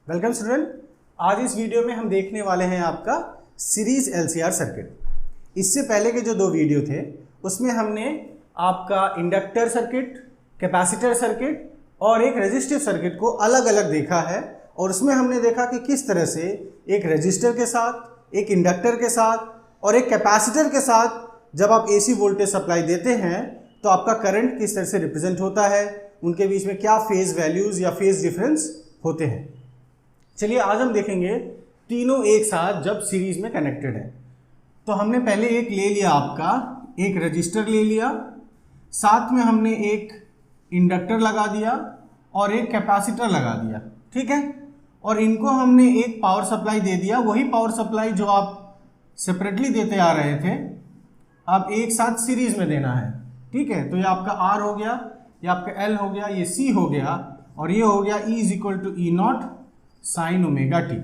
Welcome student. आज इस video में हम देखने वाले हैं आपका सीरीज एलसीआर सर्किट। इससे पहले के जो दो वीडियो थे उसमें हमने आपका इंडक्टर सर्किट, कैपेसिटर सर्किट और एक रेजिस्टिव सर्किट को अलग अलग देखा है और उसमें हमने देखा कि किस तरह से एक रेजिस्टर के साथ, एक इंडक्टर के साथ और एक कैपेसिटर के साथ जब आप एसी वोल्टेज सप्लाई देते हैं तो आपका करंट किस तरह से रिप्रेजेंट होता है, उनके बीच में क्या फेज वैल्यूज या फेज डिफरेंस होते हैं। चलिए आज हम देखेंगे तीनों एक साथ जब सीरीज में कनेक्टेड है। तो हमने पहले एक ले लिया, आपका एक रजिस्टर ले लिया, साथ में हमने एक इंडक्टर लगा दिया और एक कैपेसिटर लगा दिया, ठीक है। और इनको हमने एक पावर सप्लाई दे दिया, वही पावर सप्लाई जो आप सेपरेटली देते आ रहे थे अब एक साथ सीरीज में देना है, ठीक है। तो ये आपका R हो गया, ये आपका L हो गया, ये C हो गया और ये हो गया E is equal to E naught sine omega t.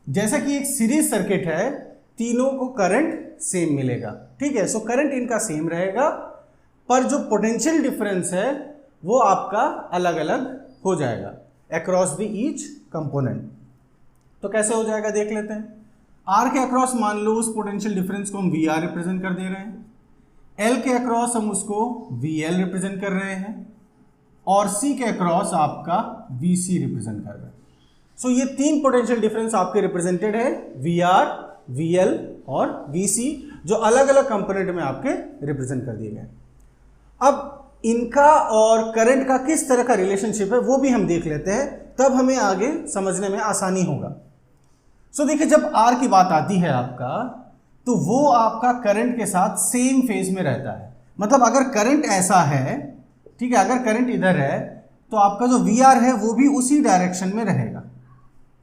जैसा कि एक सीरीज सर्किट है, तीनों को करंट सेम मिलेगा, ठीक है। सो करंट इनका सेम रहेगा पर जो पोटेंशियल डिफरेंस है वो आपका अलग अलग हो जाएगा अक्रॉस द ईच कंपोनेंट। तो कैसे हो जाएगा देख लेते हैं। R के अक्रॉस मान लो उस पोटेंशियल डिफरेंस को हम VR रिप्रेजेंट कर दे रहे हैं, L के अक्रॉस हम उसको VL रिप्रेजेंट कर रहे हैं और C के अक्रॉस आपका VC रिप्रेजेंट कर रहे हैं। सो ये तीन पोटेंशियल डिफरेंस आपके रिप्रेजेंटेड है VR, VL और VC, जो अलग अलग कंपोनेंट में आपके रिप्रेजेंट कर दिए गए। अब इनका और करंट का किस तरह का रिलेशनशिप है वो भी हम देख लेते हैं, तब हमें आगे समझने में आसानी होगा। सो देखिए, जब R की बात आती है आपका, तो वो आपका करंट के साथ सेम फेज में रहता है। मतलब अगर करंट ऐसा है, ठीक है, अगर करंट इधर है तो आपका जो VR है वो भी उसी डायरेक्शन में रहेगा,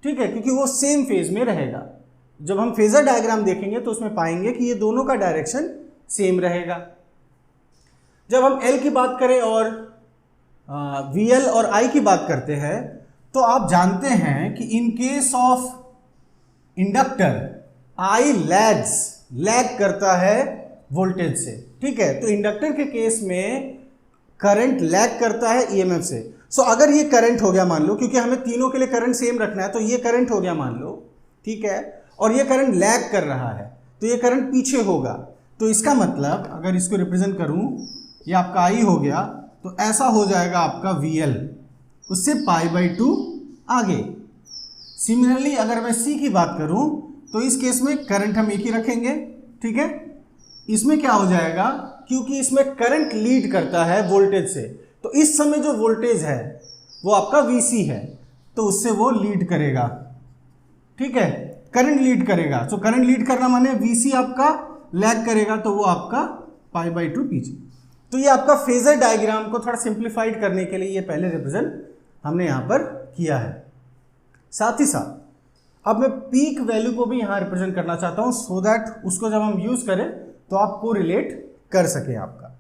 ठीक है, क्योंकि वो सेम फेज में रहेगा। जब हम फेजर डायग्राम देखेंगे तो उसमें पाएंगे कि ये दोनों का डायरेक्शन सेम रहेगा। जब हम L की बात करें और VL और I की बात करते हैं तो आप जानते हैं कि in case of inductor I lag करता है वोल्टेज से, ठीक है। तो इंडक्टर के केस में करंट लैग करता है EMF से। सो अगर ये करंट हो गया मान लो, क्योंकि हमें तीनों के लिए करंट सेम रखना है, तो ये करंट हो गया मान लो, ठीक है, और ये करंट लैग कर रहा है तो ये करंट पीछे होगा। तो इसका मतलब अगर इसको रिप्रेजेंट करूं, ये आपका I हो गया तो ऐसा हो जाएगा आपका VL, उससे π/2 आगे। सिमिलरली अगर मैं C की बात करूं तो इस केस में करंट हम एक ही रखेंगे, ठीक है। इसमें क्या हो जाएगा, क्योंकि इसमें करंट लीड करता है वोल्टेज से, तो इस समय जो वोल्टेज है वो आपका VC है, तो उससे वो लीड करेगा, ठीक है, करंट लीड करेगा। सो करंट लीड करना माने VC आपका लैग करेगा, तो वो आपका π/2 पीछे। तो ये आपका फेजर डायग्राम को थोड़ा सिंप्लीफाइड करने के लिए ये पहले रिप्रेजेंट हमने यहाँ पर किया है। साथ ही साथ अब मैं पीक वैल्यू को भी यहाँ रिप्रेजेंट करना चाहता हूँ, सो दैट उसको जब हम यूज करें तो आपको रिलेट कर सके आपका।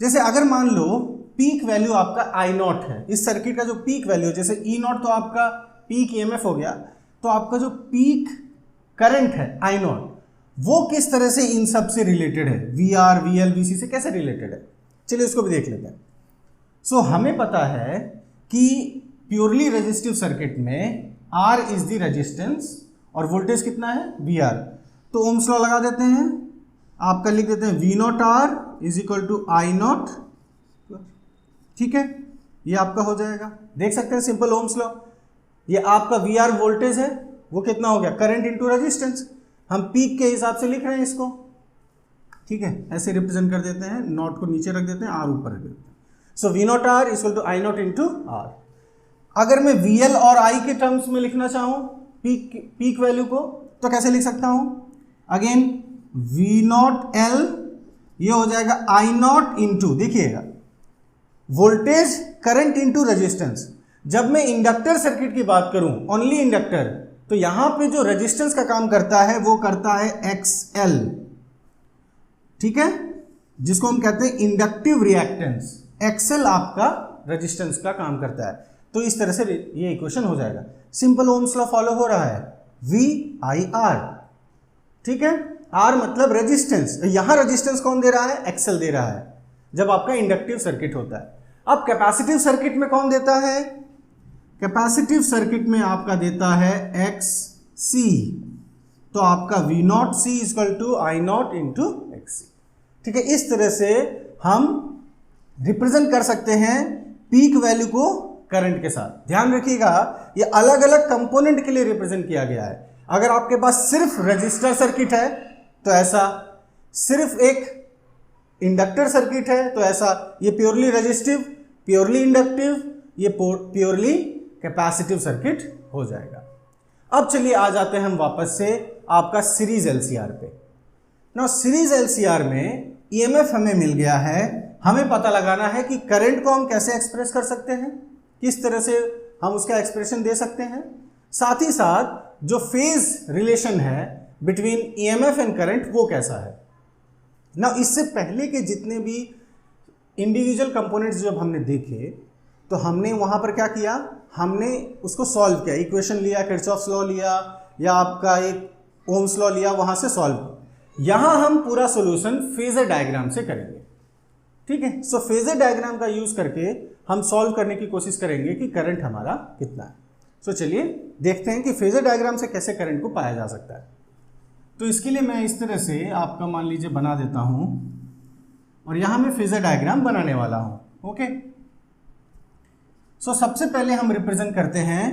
जैसे अगर मान लो पीक वैल्यू आपका I0 है, इस सर्किट का जो पीक वैल्यू, जैसे E0 तो आपका पीक EMF हो गया, तो आपका जो पीक करंट है I0 वो किस तरह से इन सब से रिलेटेड है, VR, VL, VC से कैसे रिलेटेड है, चलिए उसको भी देख लेते हैं। सो हमें पता है कि प्योरली रेजिस्टिव सर्किट में R इज द रेजिस्टेंस और वोल्टेज कितना है VR, तो ओम्स लॉ लगा देते हैं, आपका लिख देते हैं V0R is equal to I0, ठीक है, ये आपका हो जाएगा। देख सकते हैं सिंपल ओम्स लॉ। ये आपका VR वोल्टेज है, वो कितना हो गया, करंट इनटू रेजिस्टेंस। हम पीक के हिसाब से लिख रहे हैं इसको, ठीक है, ऐसे रिप्रेजेंट कर देते हैं, नॉट को नीचे रख देते हैं, R ऊपर रख देते हैं। So V0R is equal to I0 into R। अगर मैं VL और I के टर्म्स में लिखना चाहूँ पीक वैल्यू को, तो कैसे लिख सकता हूँ, अगेन V0L ये हो जाएगा I0 इंटू, देखिएगा, वोल्टेज करंट इंटू रेजिस्टेंस। जब मैं इंडक्टर सर्किट की बात करूं, ओनली इंडक्टर, तो यहां पे जो रेजिस्टेंस का काम करता है वो करता है XL, ठीक है, जिसको हम कहते हैं इंडक्टिव रिएक्टेंस। XL आपका रेजिस्टेंस का काम करता है। तो इस तरह से ये इक्वेशन हो जाएगा। सिंपल ओम्स लॉ फॉलो हो रहा है, VIR, ठीक है, R मतलब रेजिस्टेंस, यहां रेजिस्टेंस कौन दे रहा है, XL दे रहा है, जब आपका इंडक्टिव सर्किट होता है। अब कैपेसिटिव सर्किट में कौन देता है, कैपेसिटिव सर्किट में आपका देता है एक्स सी, तो आपका V naught C equal to I naught into X C. ठीक है, इस तरह से हम रिप्रेजेंट कर सकते हैं पीक वैल्यू को करंट के साथ। ध्यान रखिएगा, ये अलग अलग कंपोनेंट के लिए रिप्रेजेंट किया गया है। अगर आपके पास सिर्फ रजिस्टर सर्किट है तो ऐसा, सिर्फ एक इंडक्टर सर्किट है तो ऐसा, ये प्योरली रजिस्टिव, प्योरली इंडक्टिव, ये प्योरली कैपेसिटिव सर्किट हो जाएगा। अब चलिए आ जाते हैं हम वापस से आपका सीरीज एलसीआर पे। नाउ सीरीज एलसीआर में ईएमएफ हमें मिल गया है, हमें पता लगाना है कि करंट को हम कैसे एक्सप्रेस कर सकते हैं, किस तरह से हम उसका एक्सप्रेशन दे सकते हैं, साथ ही साथ जो फेज रिलेशन है बिटवीन ईएमएफ एंड करंट वो कैसा है। ना इससे पहले के जितने भी इंडिविजुअल कंपोनेंट्स जब हमने देखे तो हमने वहां पर क्या किया, हमने उसको सॉल्व किया, इक्वेशन लिया, किरचॉफ्स लॉ लिया या आपका एक ओम्स लॉ लिया, वहां से सॉल्व। यहां हम पूरा सॉल्यूशन फेजर डायग्राम से करेंगे। ठीक है, सो फेजर डायग्राम का यूज करके हम सॉल्व करने की कोशिश करेंगे कि करंट हमारा कितना है। सो चलिए देखते हैं कि फेजर डायग्राम से कैसे करंट को पाया जा सकता है। तो इसके लिए मैं इस तरह से आपका मान लीजिए बना देता हूं और यहां मैं फेजर डायग्राम बनाने वाला हूं। ओके, सो सबसे पहले हम रिप्रेजेंट करते हैं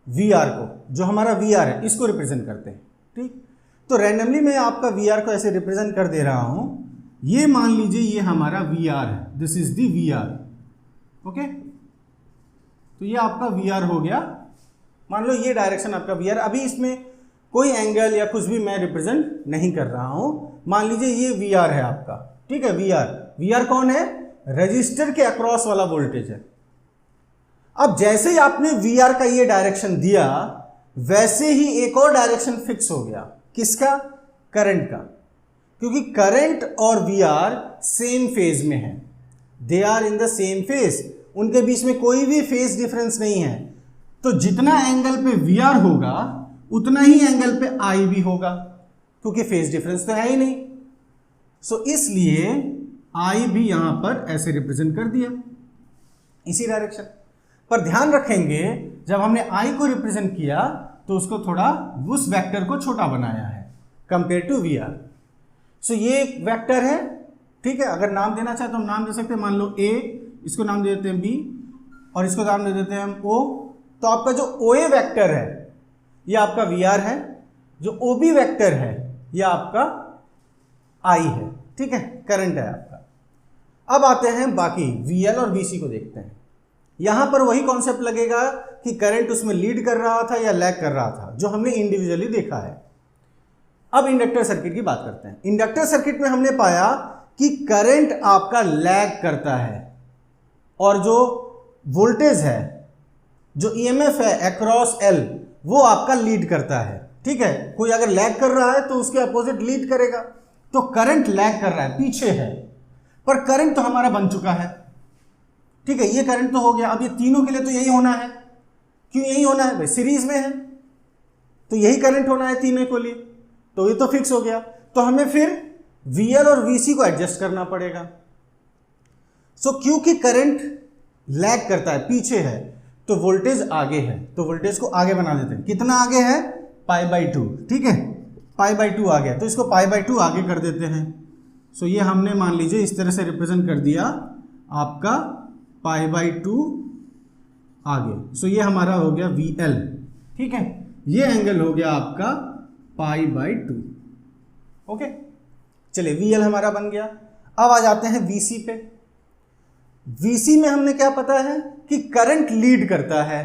वी आर को, जो हमारा वी आर है इसको रिप्रेजेंट करते हैं। ठीक, तो रैंडमली मैं आपका वी आर को ऐसे रिप्रेजेंट कर दे रहा हूं। ये मान लीजिए ये हमारा वी आर है, this is the V R. Okay, तो ये आपका वी आर हो गया। मान लो ये डायरेक्शन आपका वी आर, अभी इसमें कोई एंगल या कुछ भी मैं रिप्रेजेंट नहीं कर रहा हूं। मान लीजिए ये वी आर है आपका। ठीक है, वी आर कौन है, रजिस्टर के अक्रॉस वाला वोल्टेज है। अब जैसे ही आपने वी आर का ये डायरेक्शन दिया वैसे ही एक और डायरेक्शन फिक्स हो गया, किसका, करंट का, क्योंकि करंट और वी आर सेम फेज में है, they are in the same phase, उनके बीच में कोई भी फेज डिफरेंस नहीं है। तो जितना एंगल पे वी आर होगा उतना ही एंगल पे आई भी होगा, क्योंकि फेज डिफरेंस तो है ही नहीं। सो इसलिए आई भी यहां पर ऐसे रिप्रेजेंट कर दिया इसी डायरेक्शन पर। ध्यान रखेंगे जब हमने आई को रिप्रेजेंट किया तो उसको थोड़ा उस वेक्टर को छोटा बनाया है कंपेयर टू वी आर। सो ये एक वेक्टर है। ठीक है, अगर नाम देना चाहे तो हम नाम दे सकते हैं, मान लो ए, इसको नाम दे देते हैं बी और इसको नाम दे देते हैं हम ओ। तो आपका जो ओ ए वैक्टर है ये आपका वी आर है, जो ओ बी वैक्टर है ये आपका आई है। ठीक है, करंट है आपका। अब आते हैं बाकी वी एल और वी सी को देखते हैं। यहां पर वही कॉन्सेप्ट लगेगा कि करंट उसमें लीड कर रहा था या लैग कर रहा था, जो हमने इंडिविजुअली देखा है। अब इंडक्टर सर्किट की बात करते हैं। इंडक्टर सर्किट में हमने पाया कि करंट आपका लैग करता है और जो वोल्टेज है, जो ईएमएफ है अक्रॉस एल, वो आपका लीड करता है। ठीक है, कोई अगर लैग कर रहा है तो उसके अपोजिट लीड करेगा। तो करंट लैग कर रहा है, पीछे है, पर करंट तो हमारा बन चुका है। ठीक है, ये करंट तो हो गया। अब ये तीनों के लिए तो यही होना है। क्यों यही होना है भाई, सीरीज में है तो यही करंट होना है तीनों के लिए, तो ये तो फिक्स हो गया। तो हमें फिर VL और VC को एडजस्ट करना पड़ेगा। सो क्योंकि करंट लैग करता है, पीछे है, तो वोल्टेज आगे है, तो वोल्टेज को आगे बना देते हैं। कितना आगे है, π/2। ठीक है, π/2 आ गया, तो इसको π/2 आगे कर देते हैं। सो ये हमने मान लीजिए इस तरह से रिप्रेजेंट कर दिया आपका π/2 आगे। सो ये हमारा हो गया VL। ठीक है, ये एंगल हो गया आपका π/2। ओके, चलिए VL हमारा बन गया। अब आ जाते हैं VC पे। VC में हमने क्या पता है कि करंट लीड करता है,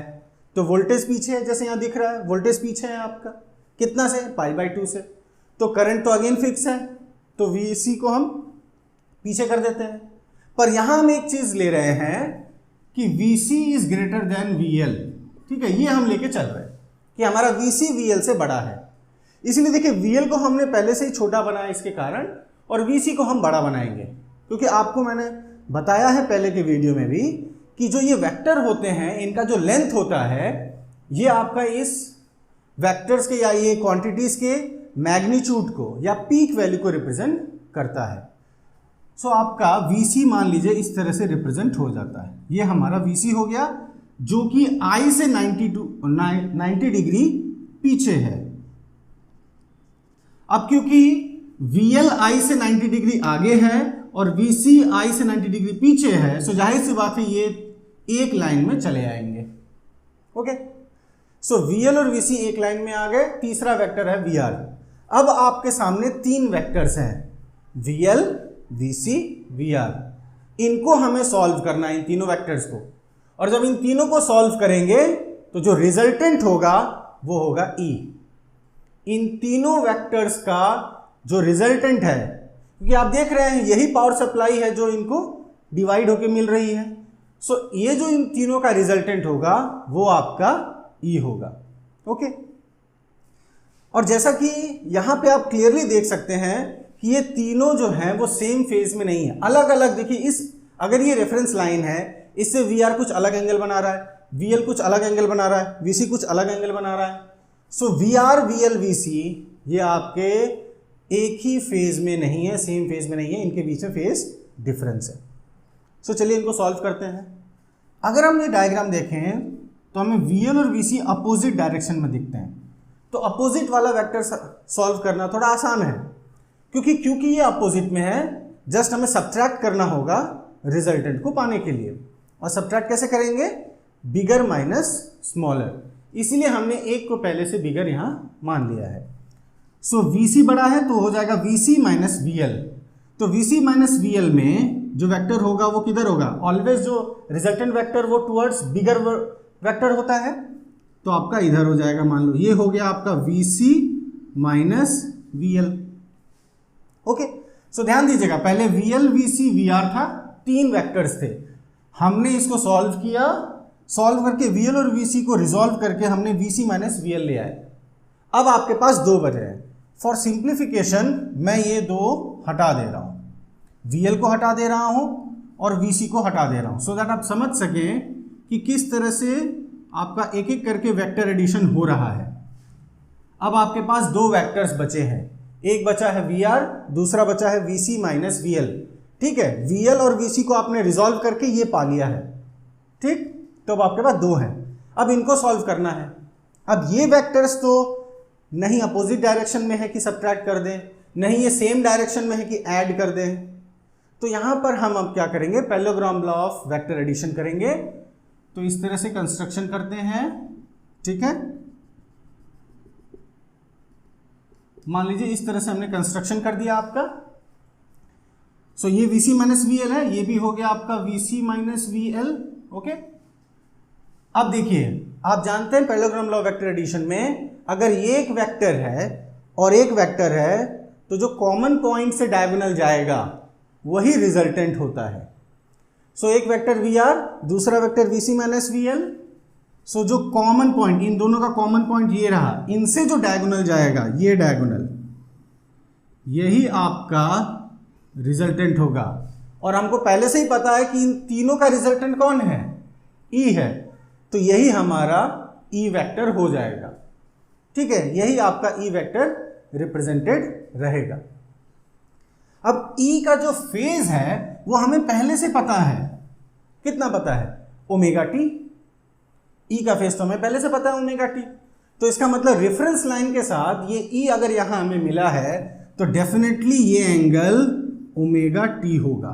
तो वोल्टेज पीछे है, जैसे यहां दिख रहा है वोल्टेज पीछे है आपका, कितना से, π/2 से। तो करंट तो अगेन फिक्स है, तो VC को हम पीछे कर देते हैं। पर यहां हम एक चीज ले रहे हैं कि VC is greater than VL। ठीक है, ये हम लेके चल रहे हैं कि हमारा VC VL से बड़ा है। इसलिए देखिए VL को हमने पहले से ही छोटा बनाया इसके कारण, और VC को हम बड़ा बनाएंगे, क्योंकि आपको मैंने बताया है पहले के वीडियो में भी कि जो ये वेक्टर होते हैं इनका जो लेंथ होता है ये आपका इस वेक्टर्स के या ये क्वांटिटीज के मैग्नीट्यूड को या पीक वैल्यू को रिप्रेजेंट करता है। सो आपका VC मान लीजिए इस तरह से रिप्रेजेंट हो जाता है। ये हमारा VC हो गया, जो कि I से 90 डिग्री पीछे है। अब क्योंकि VL I से 90 डिग्री आगे है और VC I से 90 डिग्री पीछे है, सो जाहिर सी बात है ये एक लाइन में चले आएंगे। ओके, सो VL और VC एक लाइन में आ गए। तीसरा वेक्टर है VR। अब आपके सामने तीन वेक्टर्स हैं, VL, VC, VR। इनको हमें सॉल्व करना है, इन तीनों वेक्टर्स को। और जब इन तीनों को सॉल्व करेंगे तो जो रिजल्टेंट होगा वो होगा E। इन तीनों वेक्टर्स का जो रिजल्टेंट है, क्योंकि आप देख रहे हैं यही पावर सप्लाई है जो इनको डिवाइड होके मिल रही है, सो ये जो इन तीनों का रिजल्टेंट होगा वो आपका E होगा। ओके, और जैसा कि यहां पे आप क्लियरली देख सकते हैं कि ये तीनों जो हैं वो सेम फेज में नहीं है, अलग अलग। देखिए इस अगर ये रेफरेंस लाइन है, इससे VR कुछ अलग एंगल बना रहा है, VL कुछ अलग एंगल बना रहा है, VC कुछ अलग एंगल बना रहा है। सो VR, VL, VC ये आपके एक ही फेज में नहीं है, सेम फेज में नहीं है, इनके बीच में फेज डिफरेंस है। सो चलिए इनको सॉल्व करते हैं। अगर हम ये डायग्राम देखें तो हमें VL और VC अपोजिट डायरेक्शन में दिखते हैं, तो अपोजिट वाला वेक्टर सॉल्व करना थोड़ा आसान है, क्योंकि ये अपोजिट में है। जस्ट हमें सब्ट्रैक्ट करना होगा रिजल्टेंट को पाने के लिए। और सब्ट्रैक्ट कैसे करेंगे? बिगर माइनस स्मॉलर, इसीलिए हमने एक को पहले से बिगर यहां मान लिया है। सो VC बड़ा है तो हो जाएगा VC माइनस VL। तो VC माइनस VL में जो वेक्टर होगा वो किधर होगा? ऑलवेज जो रिजल्टेंट वेक्टर वो टुवर्ड्स बिगर वेक्टर होता है, तो आपका इधर हो जाएगा। मान लो ये हो गया आपका VC माइनस VL। ओके, सो ध्यान दीजिएगा, पहले VL, VC, VR था, तीन वेक्टर्स थे। हमने इसको सॉल्व किया, सॉल्व करके VL और VC को रिजॉल्व करके हमने VC माइनस VL ले आए। अब आपके पास दो बचे हैं। फॉर सिंप्लीफिकेशन मैं ये दो हटा दे रहा हूं, VL को हटा दे रहा हूं और VC को हटा दे रहा हूं, सो दैट आप समझ सकें कि किस तरह से आपका एक एक करके वेक्टर एडिशन हो रहा है। अब आपके पास दो वेक्टर्स बचे हैं, एक बचा है VR, दूसरा बचा है VC माइनस VL। ठीक है, VL और VC को आपने रिजॉल्व करके ये पा लिया है। ठीक, तो अब आपके पास दो हैं, अब इनको सॉल्व करना है। अब ये वेक्टर्स तो नहीं अपोजिट डायरेक्शन में है कि सब्ट्रैक्ट कर दें, नहीं ये सेम डायरेक्शन में है कि ऐड कर दें। तो यहां पर हम अब क्या करेंगे? Parallelogram law of vector addition करेंगे। तो इस तरह से कंस्ट्रक्शन करते हैं। ठीक है, मान लीजिए इस तरह से हमने कंस्ट्रक्शन कर दिया आपका। सो ये VC माइनस VL है, ये भी हो गया आपका VC माइनस VL। ओके, अब देखिए आप जानते हैं parallelogram law of vector addition में अगर ये एक वेक्टर है और एक वेक्टर है तो जो कॉमन पॉइंट से डायगोनल जाएगा वही रिजल्टेंट होता है। सो एक वेक्टर VR, दूसरा वेक्टर VC माइनस VL। सो जो कॉमन पॉइंट, इन दोनों का कॉमन पॉइंट ये रहा, इनसे जो डायगोनल जाएगा ये डायगोनल, यही आपका रिजल्टेंट होगा। और हमको पहले से ही पता है कि इन तीनों का रिजल्टेंट कौन है? E है, तो यही हमारा E वेक्टर हो जाएगा। ठीक है, यही आपका E वेक्टर रिप्रेजेंटेड रहेगा। अब E का जो फेज है वो हमें पहले से पता है, कितना पता है? Omega T. E का फेज तो हमें पहले से पता है ओमेगा टी, तो इसका मतलब रेफरेंस लाइन के साथ ये E अगर यहां हमें मिला है तो डेफिनेटली ये एंगल ओमेगा टी होगा।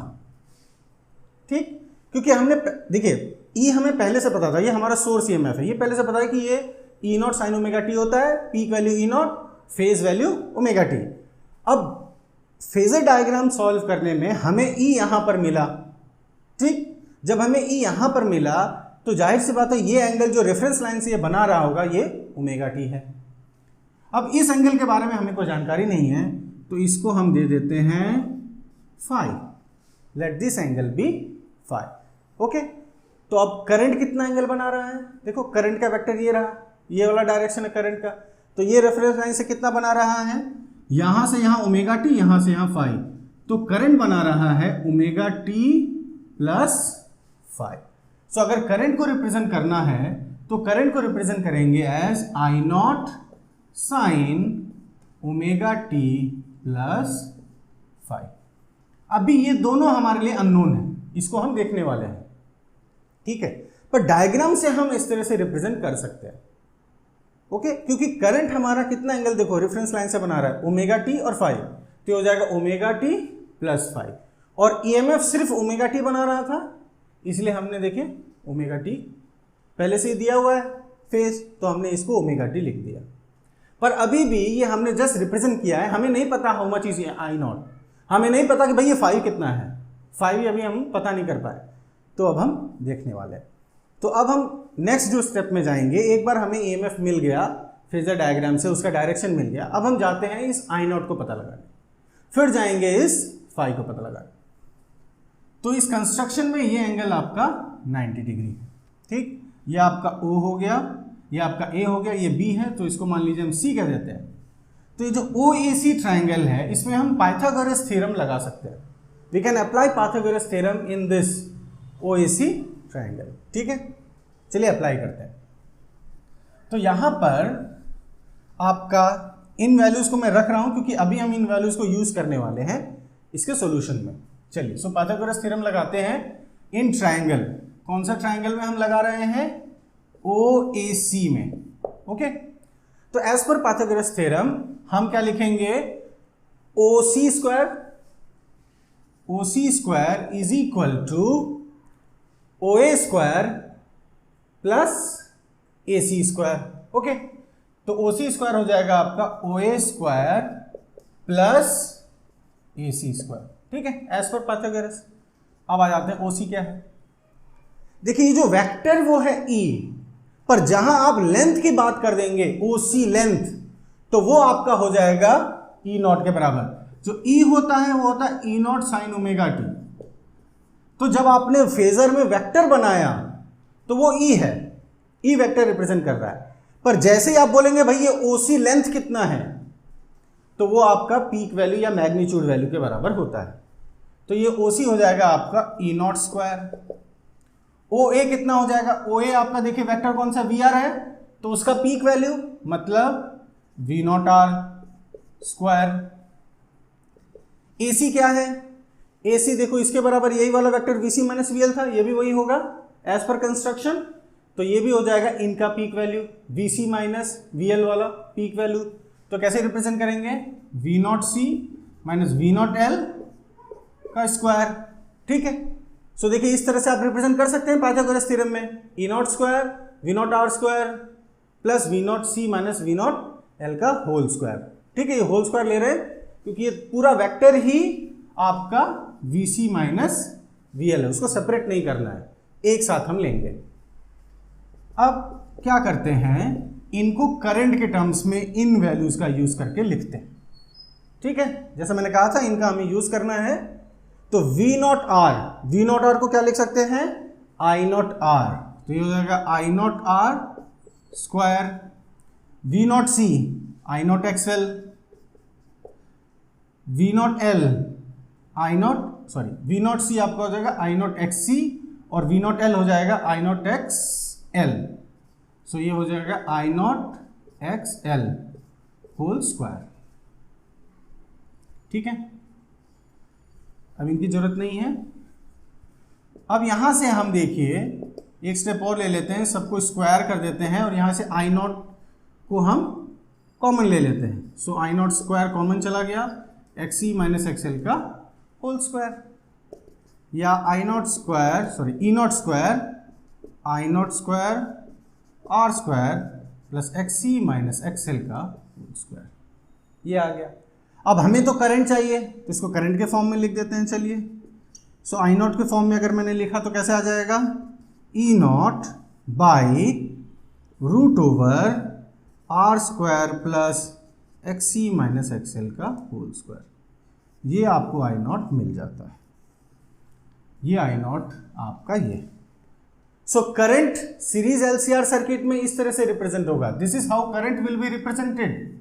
ठीक, क्योंकि हमने देखिए E हमें पहले से पता था, ये हमारा सोर्स EMF है, ये पहले से पता है कि ये E naught sine omega T होता है, peak value E not, phase value omega T. अब फेजर डायग्राम सॉल्व करने में हमें E यहां पर मिला। ठीक, जब हमें E यहां पर मिला तो जाहिर सी बात है ये एंगल जो रेफरेंस लाइन से ये बना रहा होगा ये ओमेगा टी है। अब इस एंगल के बारे में हमें कोई जानकारी नहीं है तो इसको हम दे देते हैं phi. Let this angle be phi. Okay, तो अब करंट कितना एंगल बना रहा है? देखो करंट का वेक्टर ये रहा, ये वाला डायरेक्शन है करंट का, तो ये रेफरेंस लाइन से कितना बना रहा है? यहां से यहां ओमेगा टी, यहां से यहां फाई, तो करंट बना रहा है ओमेगा टी प्लस फाई। सो अगर करंट को रिप्रेजेंट करना है तो करंट को रिप्रेजेंट करेंगे as I naught sine omega T plus phi. अभी ये दोनों हमारे लिए अननोन है, इसको हम देखने वाले हैं। ठीक है, पर डायग्राम से हम इस तरह से रिप्रेजेंट कर सकते हैं। ओके, क्योंकि करंट हमारा कितना एंगल देखो रेफरेंस लाइन से बना रहा है ओमेगा टी और फाइव, तो हो जाएगा ओमेगा टी प्लस फाइव, और ईएमएफ सिर्फ ओमेगा टी बना रहा था, इसलिए हमने देखे ओमेगा टी पहले से ही दिया हुआ है फेज, तो हमने इसको ओमेगा टी लिख दिया। पर अभी भी ये हमने जस्ट रिप्रेजेंट किया है, हमें नहीं पता how much is I not, हमें नहीं पता कि भाई ये फाइव कितना है, फाइव ही अभी हम पता नहीं कर पाए, तो अब हम देखने वाले हैं। तो अब हम नेक्स्ट जो स्टेप में जाएंगे, एक बार हमें ईएमएफ मिल गया फेजर डायग्राम से, उसका डायरेक्शन मिल गया, अब हम जाते हैं इस आई नॉट को पता लगाने, फिर जाएंगे इस फाइव को पता लगाने। तो इस कंस्ट्रक्शन में ये एंगल आपका 90 डिग्री है, ठीक, ये आपका O हो गया, ये आपका A हो गया, ये B है, तो इसको मान लीजिए हम C कह देते हैं। तो ये जो OAC ट्राइंगल है, इसमें हम पाइथागोरस थ्योरम लगा सकते हैं, we can apply Pythagoras theorem in this OAC triangle, ठीक है, चलिए अप्लाई करते हैं। तो यहाँ पर आपका इन वैल्यूज को मैं रख रहा हूँ क्योंकि अभी हम इन वैल्यूज को यूज करने वाले हैं इसके सॉल्यूशन में। चलिए, सो पाइथागोरस थ्योरम लगाते हैं इन ट्राइंगल, कौन सा ट्राइंगल में हम लगा रहे हैं, OAC में। ओके, तो एज पर पाइथागोरस थ्योरम हम क्या लिखेंगे, OC square is equal to OA square plus AC square. Okay, तो OC स्क्वायर हो जाएगा आपका OA square plus AC square, ठीक है, एज पर पाइथागोरस। अब आ जाते हैं OC क्या है। देखिए, ये जो वेक्टर वो है E, पर जहां आप लेंथ की बात कर देंगे OC लेंथ, तो वो आपका हो जाएगा E नॉट के बराबर। जो E होता है वो होता है E naught sine omega T. तो जब आपने फेजर में वेक्टर बनाया तो वो E है, E वेक्टर रिप्रेजेंट कर रहा है, पर जैसे ही आप बोलेंगे भाई ये OC लेंथ कितना है, तो वो आपका पीक वैल्यू या मैग्नीट्यूड वैल्यू के बराबर होता है। तो ये OC हो जाएगा आपका E नॉट स्क्वायर। OA कितना हो जाएगा, OA आपका देखिए वेक्टर कौन सा VR है, तो उसका पीक वैल्यू मतलब V naught R square. AC क्या है, AC देखो इसके बराबर यही वाला वेक्टर VC माइनस VL था, ये भी वही होगा एज पर कंस्ट्रक्शन, तो ये भी हो जाएगा इनका peak value VC minus VL वाला पीक वैल्यू। तो कैसे रिप्रेजेंट करेंगे, V naught C minus V naught L का स्क्वायर, ठीक है। सो देखिए इस तरह से आप रिप्रेजेंट कर सकते हैं पाइथागोरस थ्योरम में, E not square V not R square plus V naught C minus V naught L का होल स्क्वायर, ठीक है। ये होल स्क्वायर ले रहे हैं क्योंकि ये पूरा वेक्टर ही आपका VC माइनस VL है, उसको सेपरेट नहीं करना है, एक साथ हम लेंगे। अब क्या करते हैं, इनको करंट के टर्म्स में इन वैल्यूज का यूज करके लिखते हैं, ठीक है। जैसा मैंने कहा था इनका हमें यूज करना है, तो V नॉट आर को क्या लिख सकते हैं, I नॉट आर, तो ये हो जाएगा I naught R square, V naught C I naught XL, V naught L V naught C आपका हो जाएगा I नॉट XC, और V नॉट L हो जाएगा I नॉट XL। सो ये हो जाएगा I naught XL whole square, ठीक है। अब इनकी जरूरत नहीं है। अब यहां से हम देखिए एक स्टेप और ले लेते हैं, सबको स्क्वायर कर देते हैं और यहां से I नॉट को हम कॉमन ले लेते हैं। सो I नॉट स्क्वायर कॉमन चला गया, XC माइनस XL का होल स्क्वायर, या E not square R square plus XC minus XL का होल स्क्वायर, ये आ गया। अब हमें तो करंट चाहिए, तो इसको करंट के फॉर्म में लिख देते हैं, चलिए। सो I नॉट के फॉर्म में अगर मैंने लिखा तो कैसे आ जाएगा, E naught by root over R square plus XC minus XL का होल स्क्वायर, ये आपको I नॉट मिल जाता है, ये I नॉट आपका ये। So current series LCR circuit में इस तरह से रिप्रेजेंट होगा, this is how current will be represented,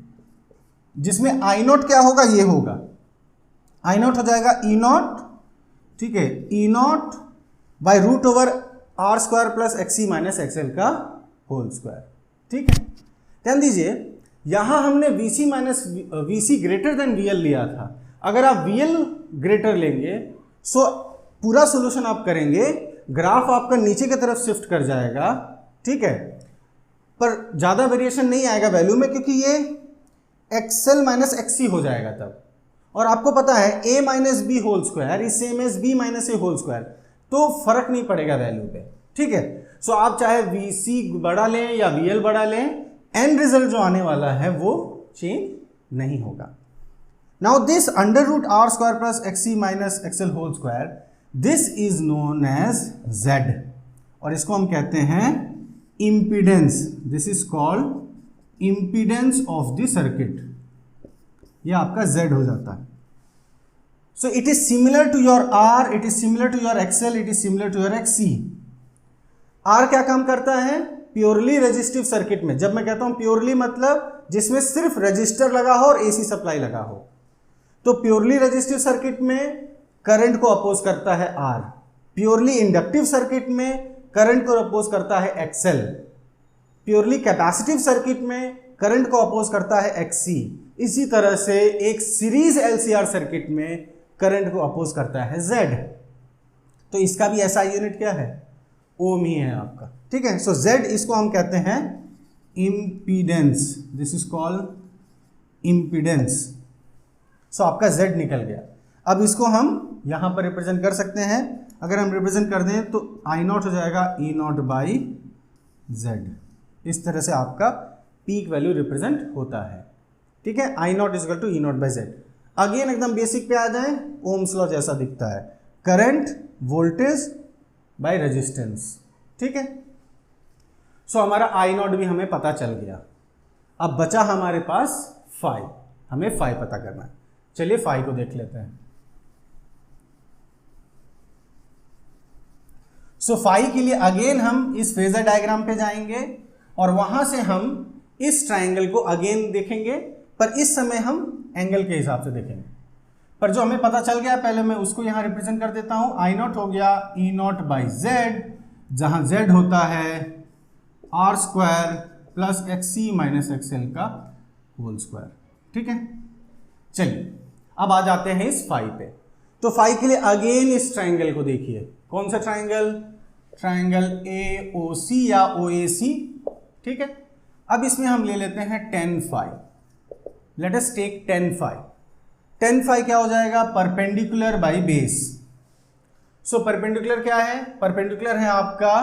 जिसमें I नॉट क्या होगा, ये होगा I नॉट हो जाएगा E नॉट, ठीक है, E naught by root over R square plus XC minus XL का होल स्क्वायर, ठीक है। ध्यान दीजिए यहां हमने VC minus VC greater than VL लिया था, अगर आप VL ग्रेटर लेंगे सो पूरा सोल्यूशन आप करेंगे ग्राफ आपका नीचे की तरफ शिफ्ट कर जाएगा, ठीक है, पर ज़्यादा वेरिएशन नहीं आएगा वैल्यू में, क्योंकि ये एक्सएल माइनस एक्सी हो जाएगा तब। और आपको पता है a minus B whole square is same as b minus A whole square, तो फर्क नहीं पड़ेगा वैल्यू पे, ठीक है। सो आप चाहे vc बड़ा लें या vl बड़ा लें, एंड रिजल्ट जो आने वाला है वो चेंज नहीं होगा। Now this under root R square plus XC minus XL whole square, this is known as z, और इसको हम कहते हैं impedance. This is called impedance of the circuit, ये आपका z हो जाता है। So it is similar to your r, it is similar to your xl, it is similar to your xc। r क्या काम करता है? प्योरली रेजिस्टिव सर्किट में, जब मैं कहता हूं प्योरली मतलब जिसमें सिर्फ रजिस्टर लगा हो और एसी सप्लाई लगा हो, तो प्योरली रेजिस्टिव सर्किट में करंट को अपोज करता है r, प्योरली इंडक्टिव सर्किट में करंट को अपोज करता है xl, प्योरली कैपेसिटिव सर्किट में करंट को अपोज करता है xc। इसी तरह से एक सीरीज एलसीआर सर्किट में करंट को अपोज करता है z। तो इसका भी ऐसा यूनिट क्या है? ओम ही है आपका, ठीक है। सो z इसको हम कहते हैं impedance, this is called impedance. So आपका z निकल गया। अब इसको हम यहां पर रिप्रेजेंट कर सकते हैं। अगर हम रिप्रेजेंट कर दें तो I नॉट हो जाएगा E नॉट बाई z। इस तरह से आपका पीक वैल्यू रिप्रेजेंट होता है, ठीक है। I naught is equal to E naught by z। Again एकदम बेसिक पे आ जाए, ओम्स लॉ जैसा दिखता है, करंट वोल्टेज बाय रेजिस्टेंस, ठीक है। सो हमारा I नॉट भी हमें पता चल गया। अब बचा हमारे पास फाई, हमें फाई पता करना है। चलिए फाई को देख लेते हैं। सो फाई के लिए अगेन हम इस फेजर डायग्राम पे जाएंगे और वहां से हम इस ट्राइंगल को अगेन देखेंगे, पर इस समय हम एंगल के हिसाब से देखेंगे। पर जो हमें पता चल गया पहले मैं उसको यहां रिप्रेजेंट कर देता हूं। I नॉट हो गया E नॉट बाई z, जहां z होता है R square plus XC minus XL का होल स्क्वायर, ठीक है। चलिए अब आ जाते हैं इस फाई पे। तो फाई के लिए अगेन इस ट्राइंगल को देखिए, कौन सा ट्राइंगल? ट्राइंगल AOC या OAC, ठीक है। अब इसमें हम ले लेते हैं tan phi. Let us take tan phi. tan phi क्या हो जाएगा? Perpendicular by base. So perpendicular क्या है? परपेंडिकुलर है आपका,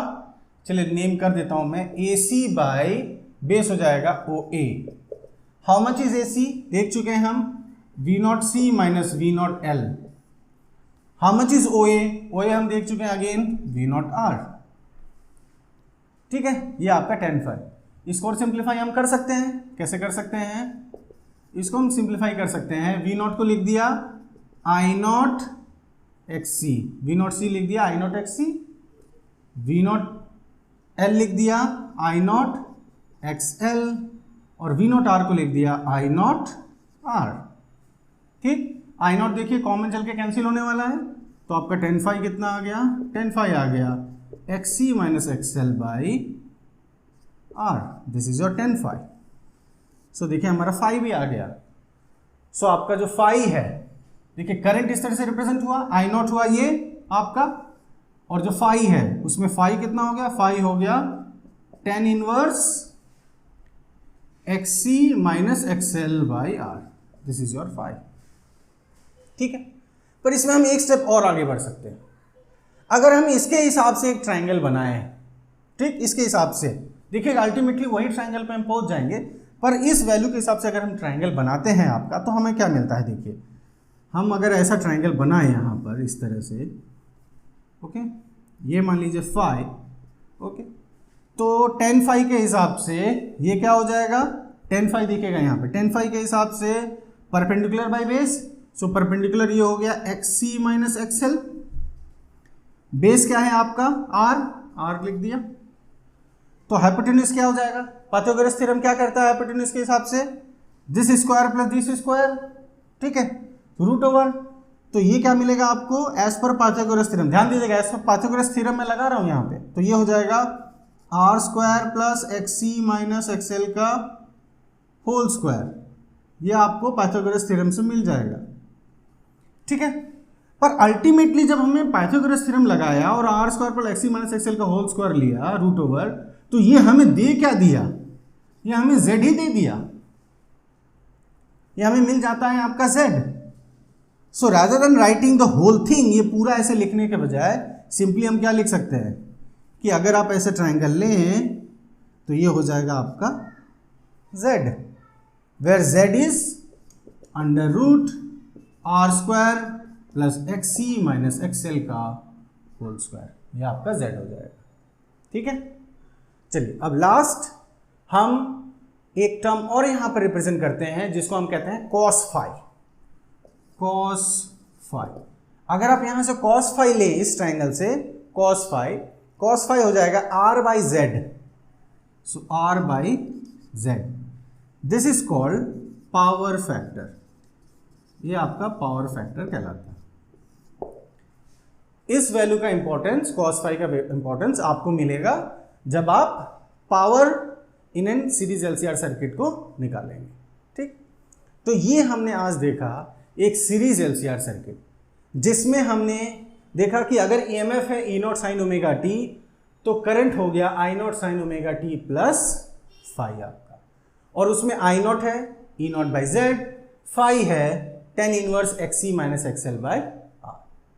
चलिए नेम कर देता हूं मैं, AC बाई बेस हो जाएगा OA। How much is AC? देख चुके हैं हम, V naught C minus V naught L। How much is OA? OA हम देख चुके हैं अगेन, V नॉट R, ठीक है। ये आपका tan फाई। इसको और सिंप्लीफाई हम कर सकते हैं। कैसे कर सकते हैं? इसको हम सिंप्लीफाई कर सकते हैं। V नॉट को लिख दिया I naught XC, V naught C लिख दिया I naught XC, V naught L लिख दिया I नॉट XL, और V नॉट R को लिख दिया I नॉट R, ठीक। I नॉट देखिए कॉमन चल के कैंसिल होने वाला है, तो आपका tan फाई कितना आ गया? tan फाई आ गया XC minus XL by R, this is your tan phi. So देखिए हमारा फाई भी आ गया। सो आपका जो फाई है, देखिए करंट इस तरह से रिप्रेजेंट हुआ, I नॉट हुआ ये आपका, और जो फाई है उसमें फाई कितना हो गया? फाई हो गया tan inverse XC minus XL by R, this is your phi, ठीक है। पर इसमें हम एक स्टेप और आगे बढ़ सकते हैं। अगर हम इसके हिसाब से एक ट्राइंगल बनाएं, ठीक, इसके हिसाब से, देखिए अल्टीमेटली वही ट्राइंगल पे हम पहुंच जाएंगे, पर इस वैल्यू के हिसाब से अगर हम ट्राइंगल बनाते हैं आपका, तो हमें क्या मिलता है? देखिए हम अगर ऐसा ट्राइंगल बनाएं यहाँ पर इस तरह से, ओके, ये मान लीजिए फाई, ओके, तो tan फाई के हिसाब से ये क्या हो जाएगा? tan फाई दिखेगा यहाँ पे, tan फाई के हिसाब से perpendicular by base. So perpendicular ये हो गया XC माइनस XL, बेस क्या है आपका? R लिख दिया। तो हाइपोटेन्यूज क्या हो जाएगा? पाइथागोरस थ्योरम क्या करता है हाइपोटेन्यूज के हिसाब से? This square plus this square, ठीक है, रूट ओवर। तो ये क्या मिलेगा आपको? एज पर पाइथागोरस थ्योरम, ध्यान दीजिएगा, एज पर पाइथागोरस थ्योरम मैं लगा रहा हूं यहाँ पे, तो ये हो जाएगा R square plus XC minus XL का होल स्क्वायर। ये आपको पाइथागोरस थ्योरम से मिल जाएगा, ठीक है। पर अल्टीमेटली जब हमने पाइथागोरस थ्योरम लगाया और आर स्क्वायर पर एक्स माइनस एक्सएल का होल स्क्वायर लिया रूट ओवर, तो ये हमें दे क्या दिया, ये हमें जेड ही दे दिया, ये हमें मिल जाता है आपका Z. So rather than writing the whole thing, ये पूरा ऐसे लिखने के बजाय सिंपली हम क्या लिख सकते हैं कि अगर आप ऐसे ट्राइंगल लें तो ये हो जाएगा आपका z, where z is under root R square plus X C minus XL का होल स्क्वायर, ये आपका z हो जाएगा। ठीक है, चलिए अब लास्ट हम एक टर्म और यहां पर रिप्रेजेंट करते हैं जिसको हम कहते हैं cos फाई। cos फाई, अगर आप यहां से cos फाई ले इस ट्राइंगल से cos फाई हो जाएगा r by Z, so r by Z, this is called power factor, ये आपका पावर फैक्टर कहलाता है। इस वैल्यू का इंपॉर्टेंस, cos फाई का इंपॉर्टेंस आपको मिलेगा जब आप power in an series LCR circuit को निकालेंगे। ठीक, तो ये हमने आज देखा एक सीरीज एलसीआर सर्किट जिसमें हमने देखा कि अगर ईएमएफ है E naught sine omega T तो करंट हो गया I naught sine omega T plus phi आपका, और उसमें आई नॉट है E naught by Z, phi है tan inverse X C minus XL by R.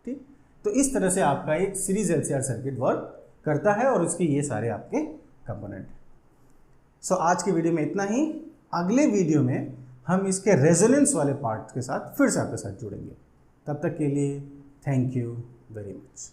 ठीक, तो इस तरह से आपका एक सीरीज एलसीआर सर्किट वर्क करता है और उसके ये सारे आपके कंपोनेंट हैं। सो आज की वीडियो में इतना ही। अगले वीडियो में हम इसके रेजोनेंस वाले पार्ट के साथ फिर से आपके साथ जुड़ेंगे। तब तक के लिए थैंक यू वेरी मच।